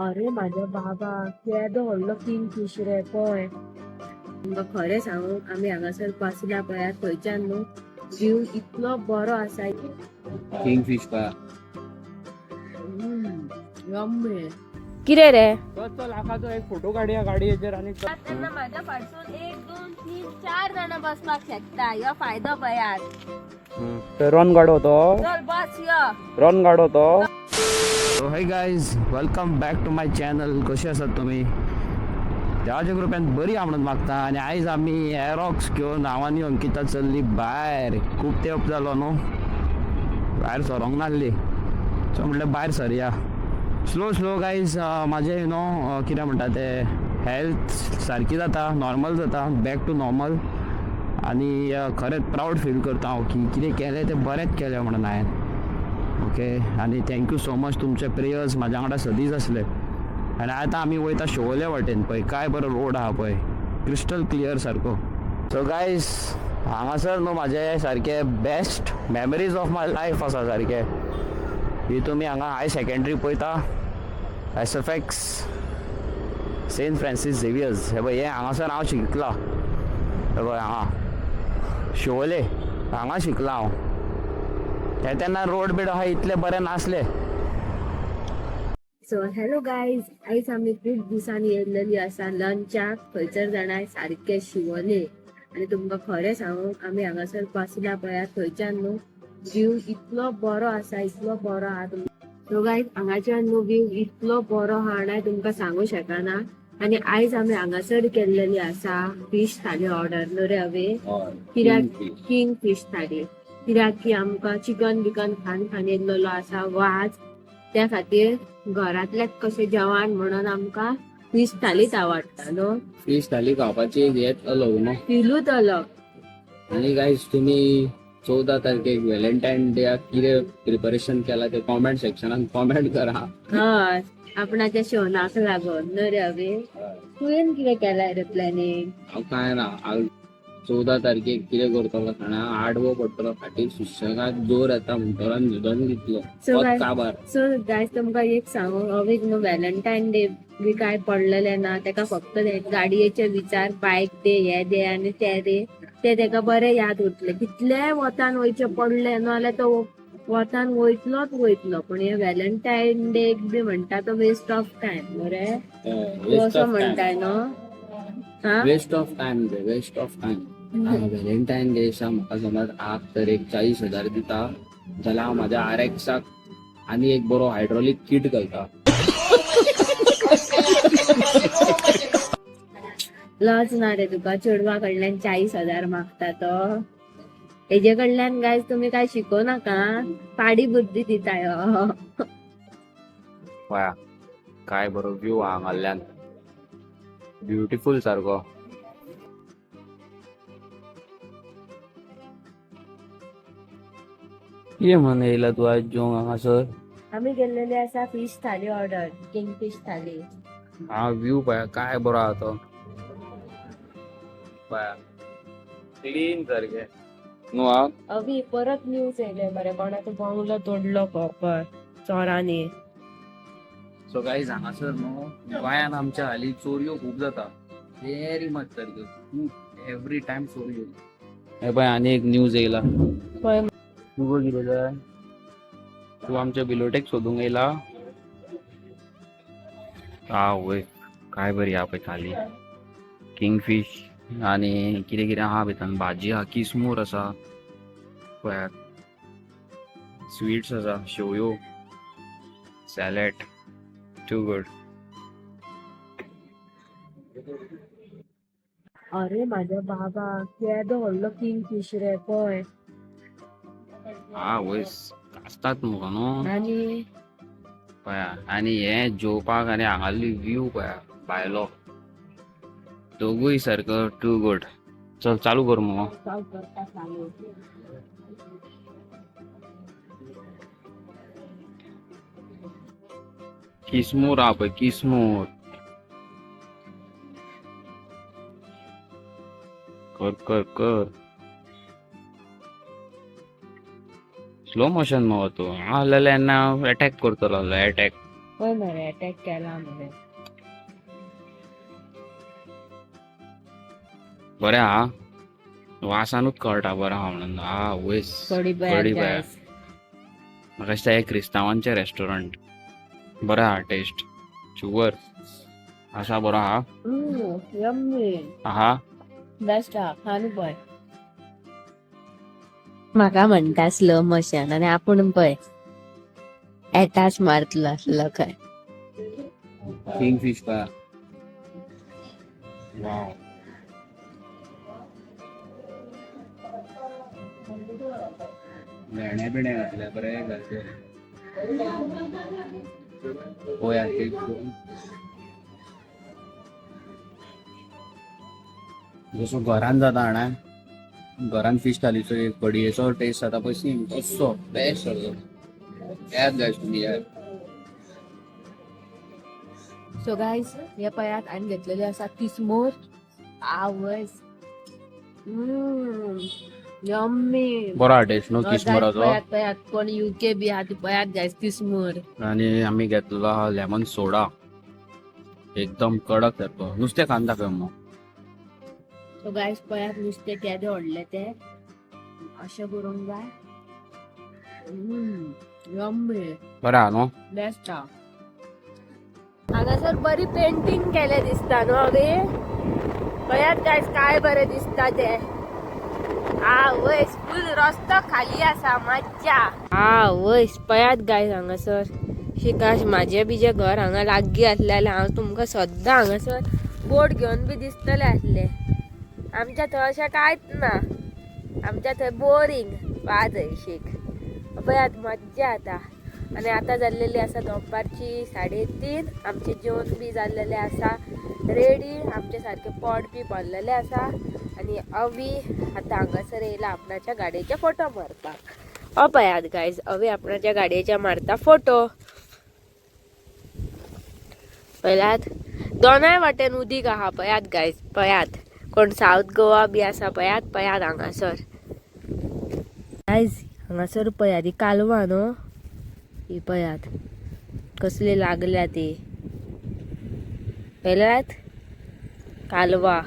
अरे माझ्या बाबा केदो व्हडलो किंग फिश रे पळय. तुमका खरें सांगू आम्ही हांगासर बसल्या पळय थंयच्यान न्हू व्ह्यू इतलो बरो आसा. किंगफिश का यम्मी. किरे रे चल लाखाचो एक फोटो काढूया गाडयेचेर आणि तेन्ना माझ्या फाटसून 1 2 3 4 जण बसपाक शकता. ह्यो फायदो पळयात. रन गाडो तो चल बस यो. रन गाडो तो. So hi guys, welcome back to my channel. कसे आसात तुम्ही? देवाच्या कृपेन बरी आहा म्हणून मागता. आणि आयज आम्ही एरॉक्स घेवन हांव अंकिता चल्ली भायर. खूब तेंप जालो न्हू भायर सरोंक नासली, सो म्हटलें भायर सरया. स्लो स्लो गायज म्हाजें यू नो कितें म्हणटा ते हेल्थ सारकी जाता, नॉर्मल जाता, बॅक टू नॉर्मल. आनी खरेंच प्राऊड फील करता हांव की कितें केलें तें बरेंच केलें म्हणून हांवें. ओके, आनी थँक्यू सो मच. तुमचे प्रेयर्स म्हाज्या वांगडा सदींच आसले. आनी आतां आमी वयता शिवोले वाटेन पळय. काय बरो रोड आहा पळय, क्रिस्टल क्लियर सारको. सो गायज हांगासर न्हू म्हाजे सारके best memories of my life आसा सारके. ही तुमी हांगा हाय सेकंड्री पळयता, एसएफएक्स सेंट फ्रांसीस झेवियर्स. हे पळय, हे हांगासर हांव शिकला. हे पळय हांगा शिवोले हांगा शिकला हांव. हे तेन्ना रोड बीड आहा इतले बरे नासले. सो हॅलो गायज, आयज आमी खूब दिसांनी येयल्लेली आसा लंचाक. खंयसर जाणां सारके शिवोले. आनी तुमकां खरें सांगू आमी हांगासर बसल्या पळय थंयच्यान न्हू व्ह्यू इतलो बरो आसा, इतलो बरो आहा. सो गायज हांगाच्यान न्हू व्ह्यू इतलो बरो आहा आनी तुमकां सांगू शकना. आनी आयज आमी हांगासर केल्लेली आसा फिश थाली ऑर्डर न्हू रे हवे. कित्याक किंग फिश थाली, कित्याक की आमकां चिकन बिकन खान खान येयल्लो आसा वाज. त्या खातीर घरातलेच कशें जेवण म्हणून आमकां फिश थालीच आवडटा न्हू. फिश थाली खावपाची एक हेच अलग न्हू. फिलूच अलग. आणि गायज तुम्ही 14 तारखेक व्हॅलेंटाईन डेक कितें प्रिपरेशन केला ते कॉमेंट सेक्शनान कॉमेंट करा. हय, आपणाच्या शोनाक लागून न्हू रे हवे. तुवें कितें केलाय रे प्लॅनिंग? हांव काय ना, हांव 14 तारखेक कितें करतलो जाणा, आडवो पडटलो फाटीर सुशेगाद जोर येता म्हणटलो आनी न्हिदोन दितलो. काबार. सो गायज तुमकां एक सांगू हवे न्हू व्हॅलेंटाईन डे बी काय पडलेले ना. तेका फक्त गाडयेचे विचार, बायक दे, हे दे आनी ते दे, ते तेका बरे याद उरतले. कितले वतान वयचे पडले न्हू जाल्यार तो वतान वयतलो. पण हे व्हॅलेंटाईन डे बी म्हणटा तो वेस्ट ऑफ टाइम बरे. असं म्हणताय न्हू. वेस्ट ऑफ टाइम रे, waste of time. Valentine Day दिसा म्हाका समज आप तर एक 40,000 दिता जाल्यार हांव म्हाज्या आरएक्साक आनी एक बरो हायड्रॉलिक किट घालता. लज ना रे तुका, चेडवा कडल्यान 40,000 मागता तो. हेजे कडल्यान गायज तुम्ही काय शिकू नाका, पाडी बुद्धी दिता ह्यो. पळया काय बरो व्यू हांगाल्यान, ब्युटिफूल सारको. कितें म्हणून येयला तूं आज जेवंक हांगासर? आम्ही गेल्लेली आसा फिश थाली ऑर्डर, किंग फिश थाली. हा व्यू पळया काय बरो आहा तो. पळया क्लीन सारखे न्हू. हा अवी परत न्यूज येयले मरे, कोणाचो बंगलो तोडलो पळय चोरांनी. सो गायज हांगासर न्हू गोंयान आमच्या हाली चोरयो खूब जाता, व्हेरी मच सारक्यो. खूब एवरी टायम चोरयो. हे पळय आनी एक न्यूज येयला. तुका कितें जाय? तूं आमच्या बिलोटेक सोदूंक येयला? वय काय बरी आहा पळय थाली. किंगफिश आनी कितें कितें आहा भितर. भाजी आहा, किसमूर आसा पळयात, स्वीट्स आसा, शेवयो, सॅलड. To good. अरे माझ्या बाबा केदो व्हडलो किंग फिश रे पळय. वय आसतात मुगो न्हू. आनी पळया आनी हे जेवपाक आनी हांगाली व्यू पळया भायलो, दोगूय सारको टू गुड. चल चालू कर मुगो. काय करता सांगू. किसमूर आहा पळय, किसमूर. कर कर कर. स्लो मोशन मगो तू. हांव आसलेल्यान अटॅक करतलो, अटॅक. होय मरे अटॅक केला मरे. बरें हा वासानूच कळटा बरें हा म्हणून. हा वयस कडी कढी बयात बया. गायस. म्हाका दिसता हे क्रिस्तांवांचे रेस्टॉरंट. बरें हा टेस्ट शुअर असा बरो हा. यम्मी. हा बेस्ट हा खाली पय. म्हाका म्हणटा स्लो मोशन आणि आपण पय एटाच मारतलो असलो खंय. किंगफिश का वाव. भेणे बिणे घातले बरें घालचे. पोया जसो घरान जाता हाणा घरान फिश थालीचो एक कडयेचो टेस्ट जाता पळय सेम तसो बेस्ट याद गायस तुम्ही यार. सो गाईज हे पयात आणि घेतलेले आसा किसमोर. आवयस. यम्मी. बरो हा टेस्ट न्हू किसमोराचो. पयात पयात कोण युके बी हा ती पयात गायस किसमोर. आणि आम्ही घेतलेलो हा लेमन सोडा. एकदम कडक सारको नुस्तें खावन दाखय मग. सो गायस पयात नुस्तें केदें व्हडलें तें अशें करूंक जाय. यम्मी. बरें हा न्हू. बेस्ट हा. हांगासर बरी पेंटिंग केले दिसता न्हू अवे. पयात गायस काय बरें दिसता ते. वयस फुल रस्तो खाली आसा मज्जा. वयस पयात गायस हांगासर शिकाश म्हाजे बीजे घर हांगा लागीं आसलेलें हांव तुमकां सद्दां हांगासर बोट घेवन बी दिसतले आसले. आमच्या थंय अशें कांयच ना. आमच्या थंय बोरींग वाज हयशीक. पयात मज्जा आता. आणि आता जाल्लेली आसा दनपारची 3:30. आमचे जेवण बी जाल्लेले आसा रेडी. आमचे सारखे पोट बी भरलेले आसा. आणि अवी आता हांगासर येयला आपणाच्या गाडयेचे फोटो मारपाक. पयात गायज अवी आपणाच्या गाडयेच्या मारता फोटो. पयलात दोनाय वाटेन उदीक आहा पयात गायज. पयात कोण साऊथ गोवा बी आसा पयात पयात हांगासर. गायज हांगासर पयात ही कालवां न्हू. ही पयात कसली लागल्या ती. पयलात कालवा.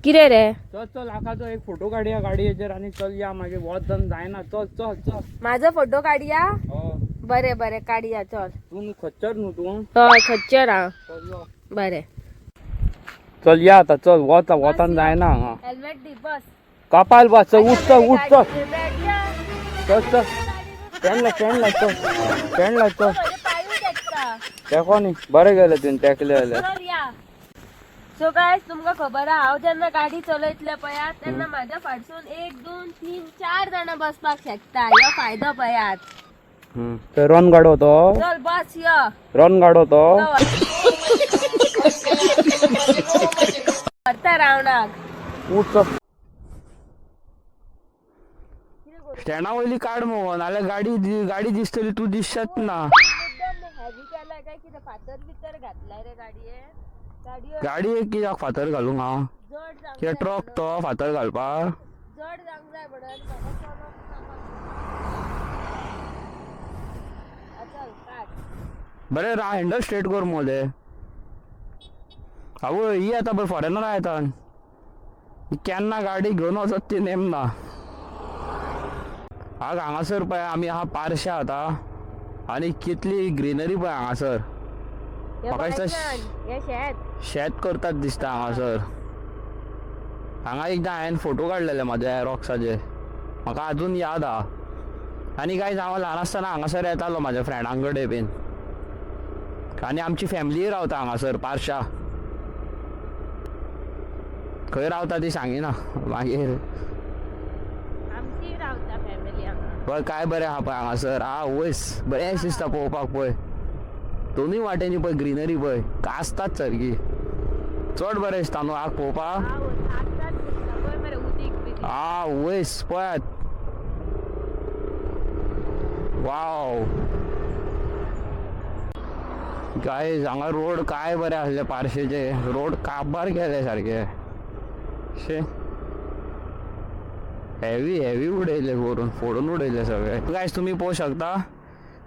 किरे रे चल चल आकाचो एक फोटो काडया गाडयेचेर आणि चल या मागे वचन जायना. चल चल चल. माझो फोटो काडया. बरे बरे काडया चल. तू खच्चर न्हू तू. हय खच्चर हा. बरे चल या आता चल वचन जायना हांगा. हेल्मेट दी बस. कपाल बस उठ चल उठ चल. चल चल फ्रेंडला फ्रेंडला चल फ्रेंडला चल. तेको न्ही बरें गेले तुवें तेकले जाल्यार. सो गायस तुमकां खबर हा हांव जेन्ना गाडी चलयतले पयात तेन्ना म्हाज्या फाटसून 1 2 3 4 जाणां बसपाक शकता. ह्यो फायदो पयात. ते रन गाडो तो. चल बस यो. रन गाडो तो. व्हरता रावणाक. उठ चल. स्टँडा वयली काड मगो नाल्यार गाडी दिसतली तू दिसत ना. हेवी केलाय काय कितें फातर बितर घातलाय रे गाडये. गाडी एक कित्याक फातर घालूंक हांव. जड जावंक ते ट्रक तो फातर घालपाक. जड जावंक जाय म्हणून म्हाका चलोवंक नाका. चल काट. बरें रा हँडल स्ट्रेट कर मोले. आवय ही आता बरं फॉरेनर येतात. केन्ना गाडी घेवन वचत ती नेम ना. हांगासर पळय आमी आहा पारशा आता. आणि कितली ग्रीनरी पळय हांगासर. म्हाका दिसता शेत करतात दिसता हांगासर. हांगा एकदां हांवें फोटो काडलेले म्हाज्या रॉक्साचे म्हाका अजून याद हा. आनी काय हांव ल्हान आसतना हांगासर येतालो म्हाज्या फ्रेंडां कडेन बीन. आनी आमची फॅमिली रावता हांगासर पारशा. खंय रावता ती सांगिना मागीर. आमची रावता फॅमिली हांगा. पळय काय बरें आहा पळय हांगासर. वयस बरें दिसता पळोवपाक पळय. दोनूय वाटेनी पळय ग्रीनरी पळय कास्ताच सारकी. चड बरें दिसता न्हू हांगा पळोवपाक. वयस पळयात. वाव गायज हांगा रोड काय बरे आसले पारशेचे. रोड काबार केले सारखे. हेवी उडयले फोडून उडयले सगळे. गायज तुम्ही पळोवंक शकता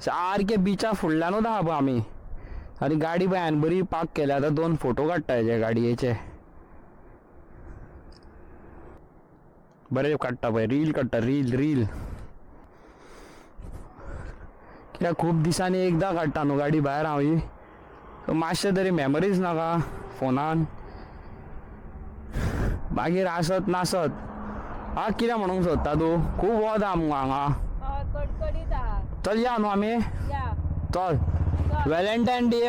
सारखे बिचा फुडल्यानूच आहा पळय आमी आनी गाडी पळय हांवें बरी पार्क केल्या आतां 2 फोटो काडटा हेजे गाडयेचे बरे काडटा पळय रील काडटा रील कित्याक खूब दिसांनी एकदां काडटा न्हू गाडी भायर हांव ही सो मातशें तरी मेमरीज नाका फोनान मागीर आसत नासत कितें म्हणूंक सोदता तूं खूब वोत आहा मुगो हांगा कडकडीत आहा चल या न्हू आमी या चल व्हॅलेंटायन डे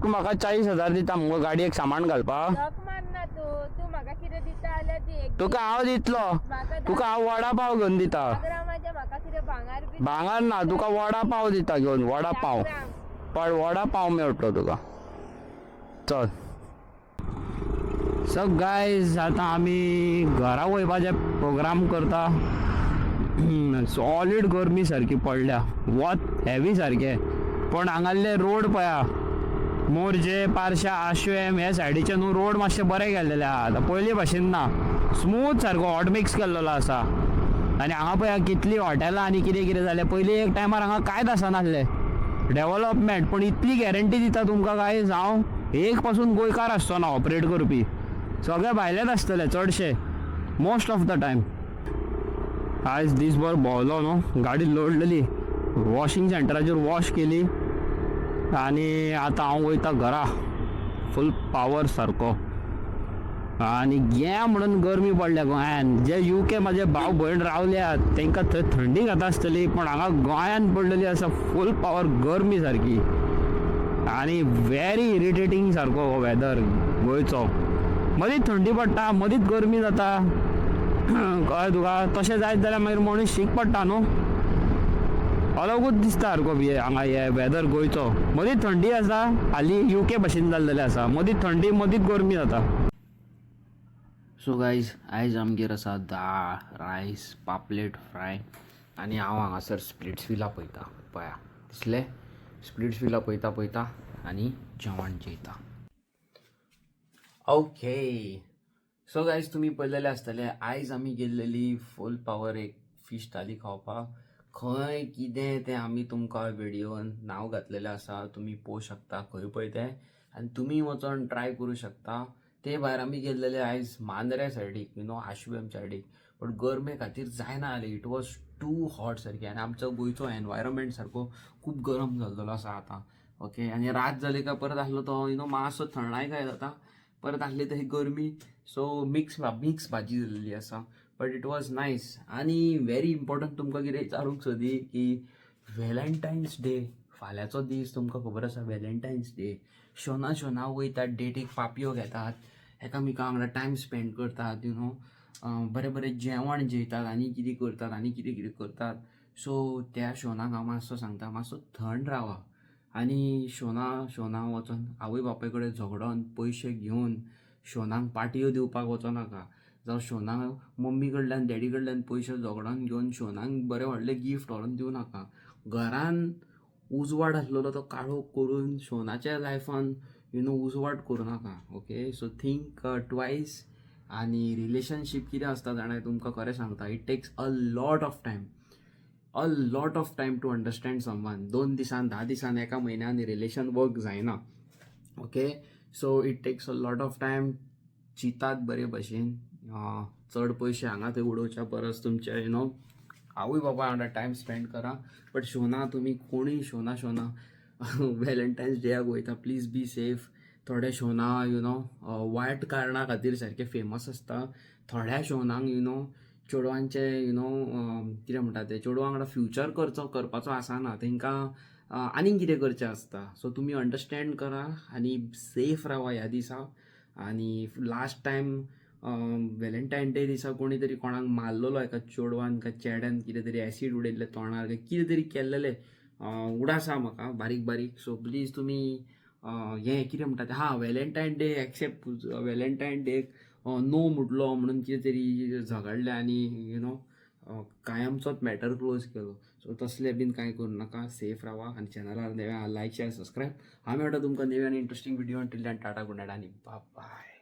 म्हाका 40,000 दिता मुगो गाडयेक सामान घालपाक जॉक मारना तू म्हाका कितें दिता जाल्यार दी तुका हांव दितलो तुका हांव वडा पाव घेवन दिता म्हाका कितें भांगार बी भांगार ना तुका वडा पाव दिता घेवन वडा पाव पण वडा पाव मेळटलो तुका चल सो गायज आतां आमी घरा वयपाचे प्रोग्राम करता सॉलिड गरमी सारकी पडल्या वत हेवी सारके पण हांगाल्ले रोड पळया मोरजे पार्शा आश्वेम हे सायडीचे न्हू रोड मातशे बरे केल्लेले आहा पयलीं भाशेन ना स्मूथ सारको हॉट मिक्स केल्लो आसा आनी हांगा पळया कितलीं हॉटेलां आनी कितें कितें जालें पयलीं एक टायमार हांगा कांयच आसनासलें डेव्हलपमेंट पण इतली गॅरंटी दिता तुमकां गायज हांव एक पासून गोंयकार आसचो ना ऑपरेट करपी सगळे भायलेच आसतले चडशे मोस्ट ऑफ द टायम आयज दीसभर भोंवलो न्हू गाडी लोडलेली वॉशिंग सेंटराचेर वॉश केली आनी आतां हांव वयता घरा फूल पावर सारको आनी घे म्हणून गरमी पडल्या गोंयान जे UK म्हाजे भाव भयण रावल्यात तांकां थंय थंडी खाता आसतली पण हांगा गोंयान पडलेली आसा फूल पावर गरमी सारकी आनी व्हेरी इरिटेटींग सारको हो वेदर गोंयचो मदींच थंडी पडटा मदींच गरमी जाता कळ्ळें तुका तशें जायत जाल्यार मागीर मनीस शीक पडटा न्हू अलगूच दिसता सारको हांगा हे वेदर गोंयचो मदींच थंडी आसा हालीं UK भाशेन जाल्लेलें आसा मदींच थंडी मदींच गरमी जाता सो गायज आयज आमगेर आसा दाळ रायस पापलेट फ्राय आनी हांव हांगासर स्प्लिट्स विला पळयता पळया दिसलें स्प्लिट्स विला पळयता आनी जेवण जेयता ओके सो गायज तुमी पळयलेले आसतले आयज आमी गेल्लेली फूल पावर एक फीश थाली खावपाक खंय कितें तें आमी तुमकां व्हिडियोन नांव घातलेलें आसा तुमी पळोवंक शकता खंय पळय तें आनी तुमी वचोन ट्राय करूं शकता ते भायर आमी गेल्लेले आयज मांद्रे सायडीक आश्वेम सायडीक बट गर्मे खातीर जायना जालें इट वॉज टू हॉट सारकी आनी आमचो गोंयचो एनवायरमेंट सारको खूब गरम जाल्लो आसा आतां ओके आनी रात जाली काय परत आसलो तो मातसो थंडायकाय जाता परत आसली तशी गरमी सो मिक्स भाजी जाल्ली आसा बट इट वॉज नायस आनी व्हेरी इम्पॉर्टंट तुमकां कितें विचारूंक सोदी की व्हॅलेंटायन्स डे फाल्यांचो दीस तुमकां खबर आसा व्हॅलेंटायन्स डे शोना वयतात डेटीक पापयो घेतात एकामेका वांगडा टायम स्पेंड करतात बरें बरें जेवण जेयतात आनी कितें करतात सो त्या शोनाक हांव मातसो सांगता मातसो थंड रावा आनी शोना वचोन आवय बापाय कडेन झगडोन पयशे घेवन शोनाक पाटयो दिवपाक वचो नाका जावं शोनाक मम्मी कडल्यान डॅडी कडल्यान पयशे झगडोन घेवन शोनाक बरें व्हडलें गिफ्ट व्हरून दिवं नाका घरान उजवाड आसलेलो तो काळोख करून शोनाच्या लायफान उजवाड करूं नाका ओके सो थिंक ट्वायस आनी रिलेशनशीप कितें आसता जाणां तुमकां खरें सांगता it takes a lot of time to understand someone 2 दिसान 10 दिसान एका म्हयन्यान रिलेशन वर्क जायना okay so it takes a lot of time चितात बरे भशेन चड पयशे हांगा थंय उडोवच्या परस तुमचे आवय बाबा वांगडा टायम स्पेंड करा बट शोना तुमी कोणीय शोना व्हॅलेंटायन्स डेयाक वयता प्लीज बी सेफ थोडे शोना वायट कारणां खातीर सारके फेमस आसता थोड्या शोनाक चेडवांचे कितें म्हणटा ते चेडवां वांगडा फ्युचर करपाचो आसना तांकां आनीक कितें करचें आसता सो तुमी अंडरस्टँड करा आनी सेफ रावा ह्या दिसा आनी लास्ट टायम व्हॅलेंटायन डे दिसा कोणी तरी कोणाक मारलेलो एका चेडवान काय चेड्यान कितें तरी एसीड उडयल्लें तोंडार काय कितें तरी केल्लेलें उडासा म्हाका बारीक सो प्लीज तुमी हें कितें म्हणटा तें Valentine Day accept Valentine Day no म्हणलो म्हणून कितें तरी झगडलें आनी कायमचोच मॅटर क्लोज केलो सो तसलें बीन कांय करूं नाका सेफ रावा आनी चॅनलार नेव्या लायक शेअर सबस्क्रायब हांव मेळटा तुमकां नेव्या आनी interesting video till then tata good night आनी बाय